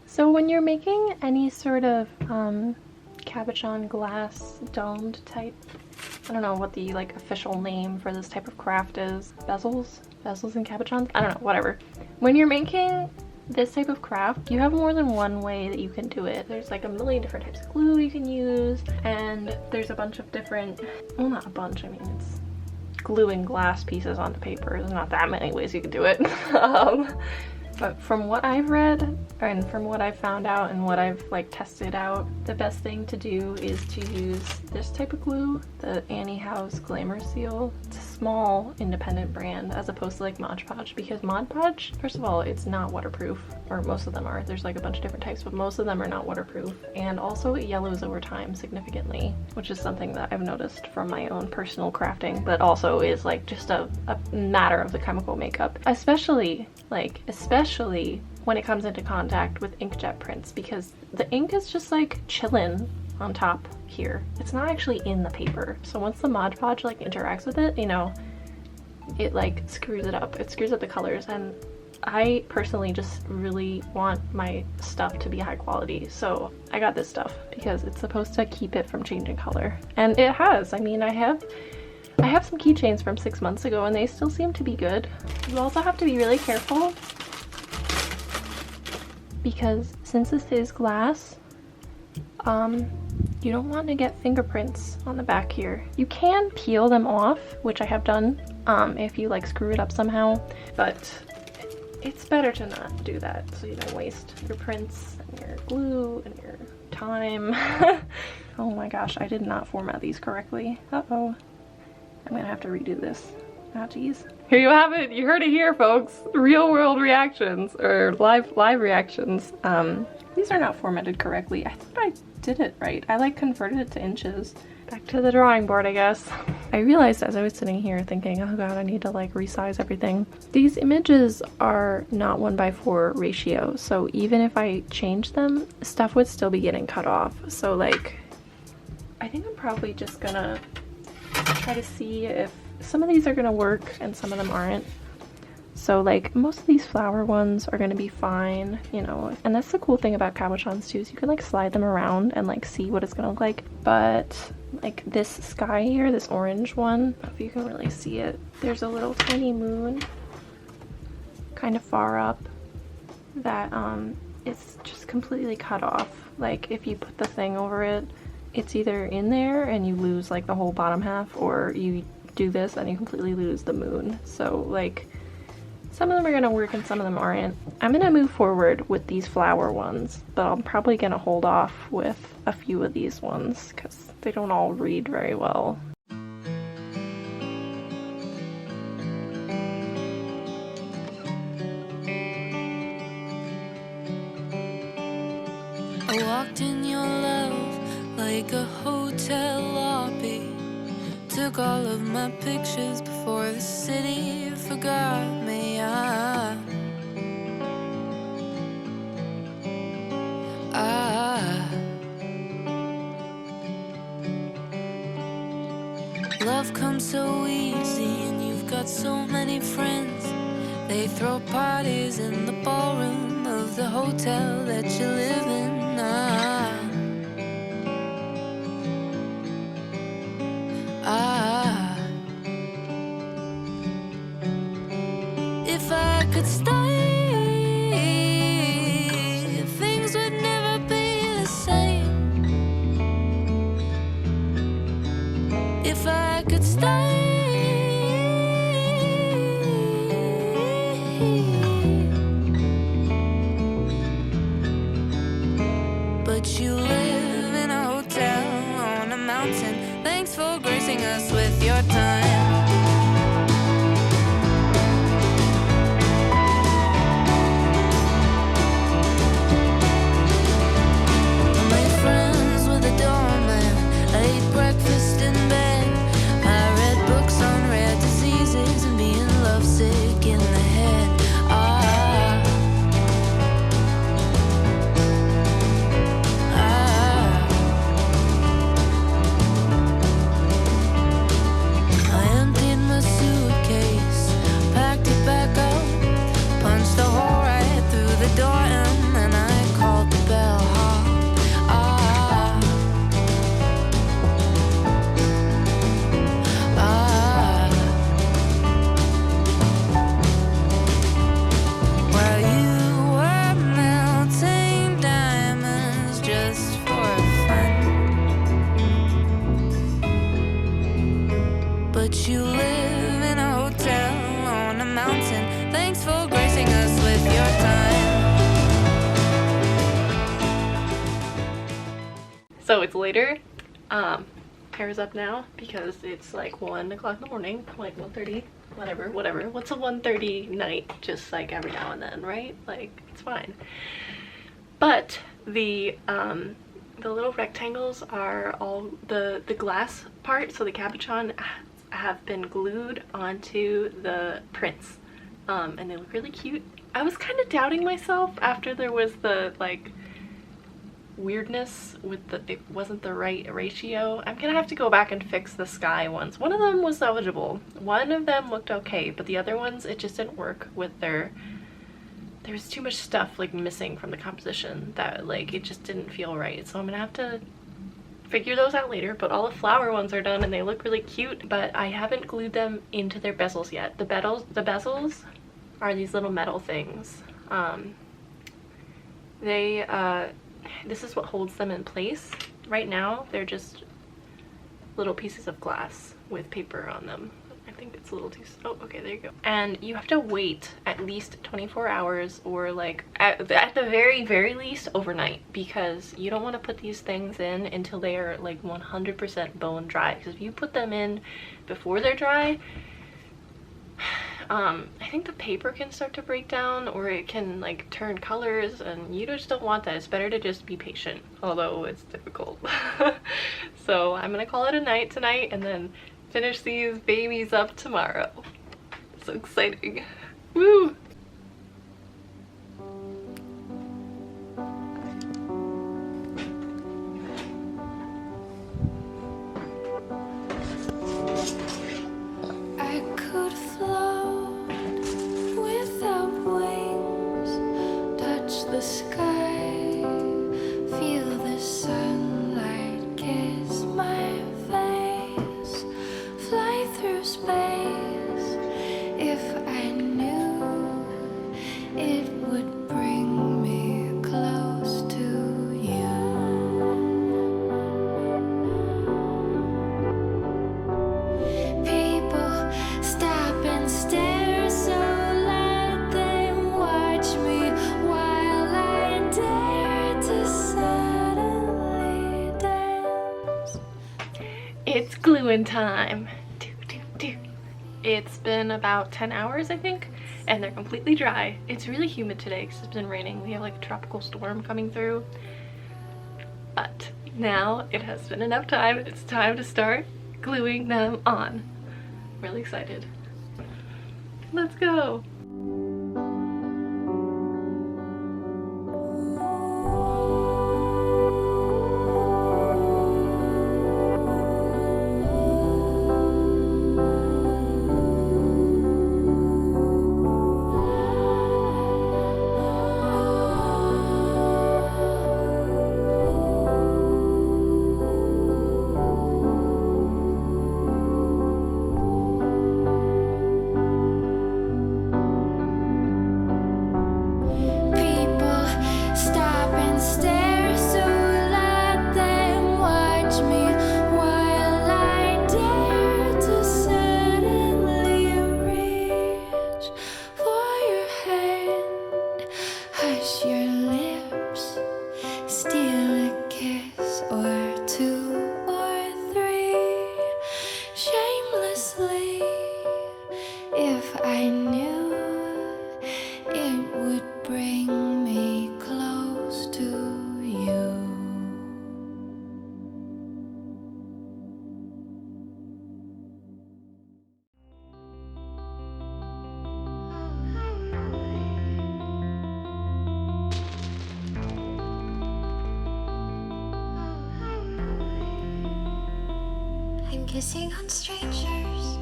So when you're making any sort of cabochon glass domed type, I don't know what the like official name for this type of craft is. Bezels and cabochons? I don't know, whatever. When you're making this type of craft, you have more than one way that you can do it. There's like a million different types of glue you can use, and there's a bunch of different, well, not a bunch, I mean, it's gluing glass pieces onto paper. There's not that many ways you can do it. But from what I've read and from what I've found out and what I've like tested out, the best thing to do is to use this type of glue, the Annie House Glamour Seal. It's a small independent brand as opposed to like Mod Podge, because Mod Podge, first of all, it's not waterproof, or most of them are. There's like a bunch of different types, but most of them are not waterproof, and also it yellows over time significantly, which is something that I've noticed from my own personal crafting, but also is like just a matter of the chemical makeup, especially when it comes into contact with inkjet prints, because the ink is just like chilling on top here. It's not actually in the paper. So once the Mod Podge like interacts with it, you know, it like screws it up. It screws up the colors, and I personally just really want my stuff to be high quality. So I got this stuff because it's supposed to keep it from changing color. And it has. I mean, I have some keychains from 6 months ago and they still seem to be good. You also have to be really careful because since this is glass, you don't want to get fingerprints on the back here. You can peel them off, which I have done, if you like screw it up somehow, but it's better to not do that so you don't waste your prints and your glue and your time. Oh my gosh, I did not format these correctly. Uh-oh. I'm gonna have to redo this. Ah, geez. Here you have it. You heard it here, folks. Real world reactions, or live reactions. These are not formatted correctly. I thought I did it right. I like converted it to inches. Back to the drawing board, I guess. I realized as I was sitting here thinking, oh god, I need to like resize everything. These images are not 1:4 ratio, so even if I change them, stuff would still be getting cut off. So like, I think I'm probably just gonna try to see if some of these are gonna work and some of them aren't. So like most of these flower ones are gonna be fine, you know, and that's the cool thing about cabochons too, is you can like slide them around and like see what it's gonna look like. But like this sky here, this orange one, I don't know if you can really see it, there's a little tiny moon kind of far up that it's just completely cut off. Like if you put the thing over it, it's either in there and you lose like the whole bottom half, or you do this and you completely lose the moon. So like some of them are gonna work and some of them aren't. I'm gonna move forward with these flower ones, but I'm probably gonna hold off with a few of these ones because they don't all read very well. I walked in your love like a hotel lobby. Took all of my pictures before the city forgot me. Love comes so easy and you've got so many friends. They throw parties in the ballroom of the hotel that you live in. If I could stay, things would never be the same. If I could stay, but you live in a hotel on a mountain. Thanks for gracing us with your time. I So it's later. Hair's up now because it's like 1 o'clock in the morning, like 1:30, whatever. What's a 1:30 night? Just like every now and then, right? Like, it's fine. But the little rectangles are all the glass part, so the cabochon have been glued onto the prints, and they look really cute. I was kind of doubting myself after there was the like weirdness with it wasn't the right ratio. I'm gonna have to go back and fix the sky ones. One of them was salvageable, one of them looked okay, but the other ones, it just didn't work with there was too much stuff like missing from the composition that like it just didn't feel right. So I'm gonna have to figure those out later. But all the flower ones are done and they look really cute, but I haven't glued them into their bezels yet. The bezels are these little metal things. This is what holds them in place. Right now they're just little pieces of glass with paper on them. I think it's a little too, oh, okay, there you go. And you have to wait at least 24 hours or like at the very least overnight, because you don't want to put these things in until they are like 100% bone dry, because if you put them in before they're dry, I think the paper can start to break down, or it can like turn colors, and you just don't want that. It's better to just be patient, although it's difficult. So I'm gonna call it a night tonight and then finish these babies up tomorrow. So exciting. Woo! I could float without wings, touch the sky, feel the sunlight kiss my face, fly through space. If I knew it would bring me close to you. People stop and stare, so let them watch me while I dare to suddenly dance. It's gluing time. It's been about 10 hours, I think, and they're completely dry. It's really humid today because it's been raining. We have like a tropical storm coming through. But now it has been enough time. It's time to start gluing them on. Really excited. Let's go. People stop and stare, so let them watch me while I dare to suddenly reach for your hand, hush your lips, steal a kiss or two or three, shamelessly. If I knew it would bring me close to you. I'm kissing on strangers,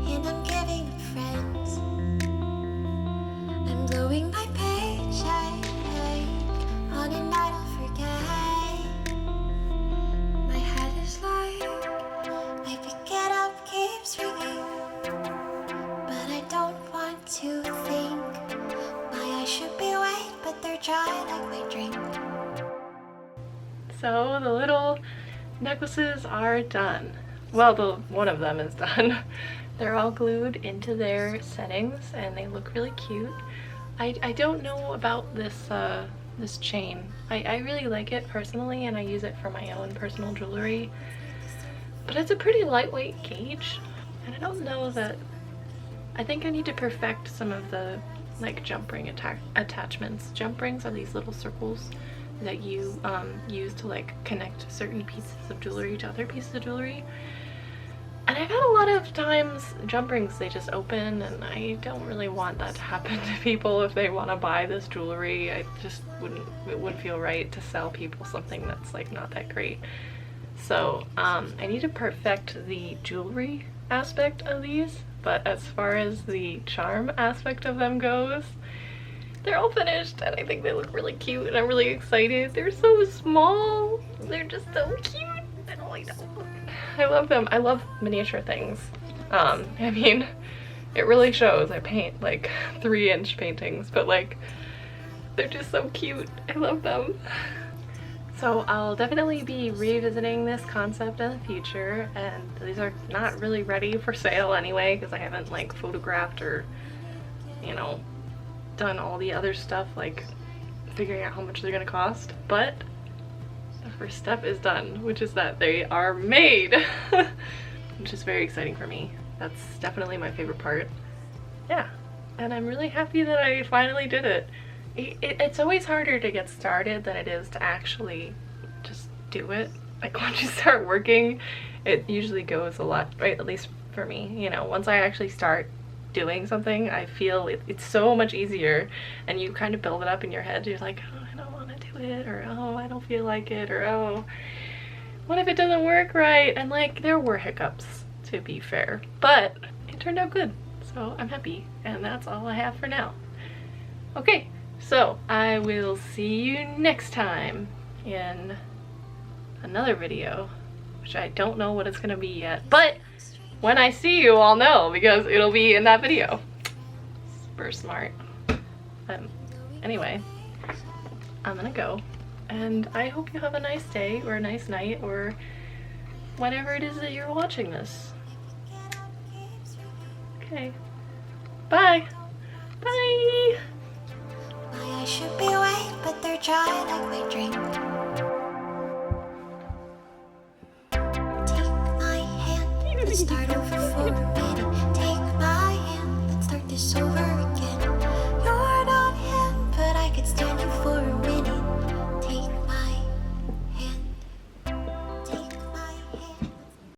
and I'm giving up friends. I'm blowing my paycheck on a night I'll forget. My head is light, I pick it up, keeps ringing, but I don't want to think. My eyes should be wet, but they're dry like my drink. So the little necklaces are done. Well, one of them is done. They're all glued into their settings and they look really cute. I don't know about this this chain. I really like it personally, and I use it for my own personal jewelry, but it's a pretty lightweight gauge, and I don't know that, I think I need to perfect some of the like jump ring attachments. Jump rings are these little circles that you use to like connect certain pieces of jewelry to other pieces of jewelry. And I've had a lot of times jump rings, they just open, and I don't really want that to happen to people if they want to buy this jewelry. It wouldn't feel right to sell people something that's like not that great. So I need to perfect the jewelry aspect of these, but as far as the charm aspect of them goes, they're all finished, and I think they look really cute, and I'm really excited. They're so small, they're just so cute. I love them. I love miniature things. I mean, it really shows. I paint like 3-inch paintings, but like, they're just so cute. I love them. So I'll definitely be revisiting this concept in the future, and these are not really ready for sale anyway, because I haven't like photographed or, you know, done all the other stuff like figuring out how much they're gonna cost. But the first step is done, which is that they are made, which is very exciting for me. That's definitely my favorite part. Yeah, and I'm really happy that I finally did it. It's always harder to get started than it is to actually just do it. Like once you start working, it usually goes a lot, right? At least for me, you know, once I actually start doing something, I feel it's so much easier, and you kind of build it up in your head. You're like, oh, I don't want to do it, or oh, I don't feel like it, or oh, what if it doesn't work right? And like, there were hiccups, to be fair, but it turned out good, so I'm happy, and that's all I have for now. Okay, so I will see you next time in another video, which I don't know what it's gonna be yet, but when I see you, I'll know, because it'll be in that video. Super smart. Anyway, I'm gonna go, and I hope you have a nice day, or a nice night, or whenever it is that you're watching this. Okay. Bye! Bye! My eyes should be wet, but they're dry like my drink. Take my hand, let's start over 4.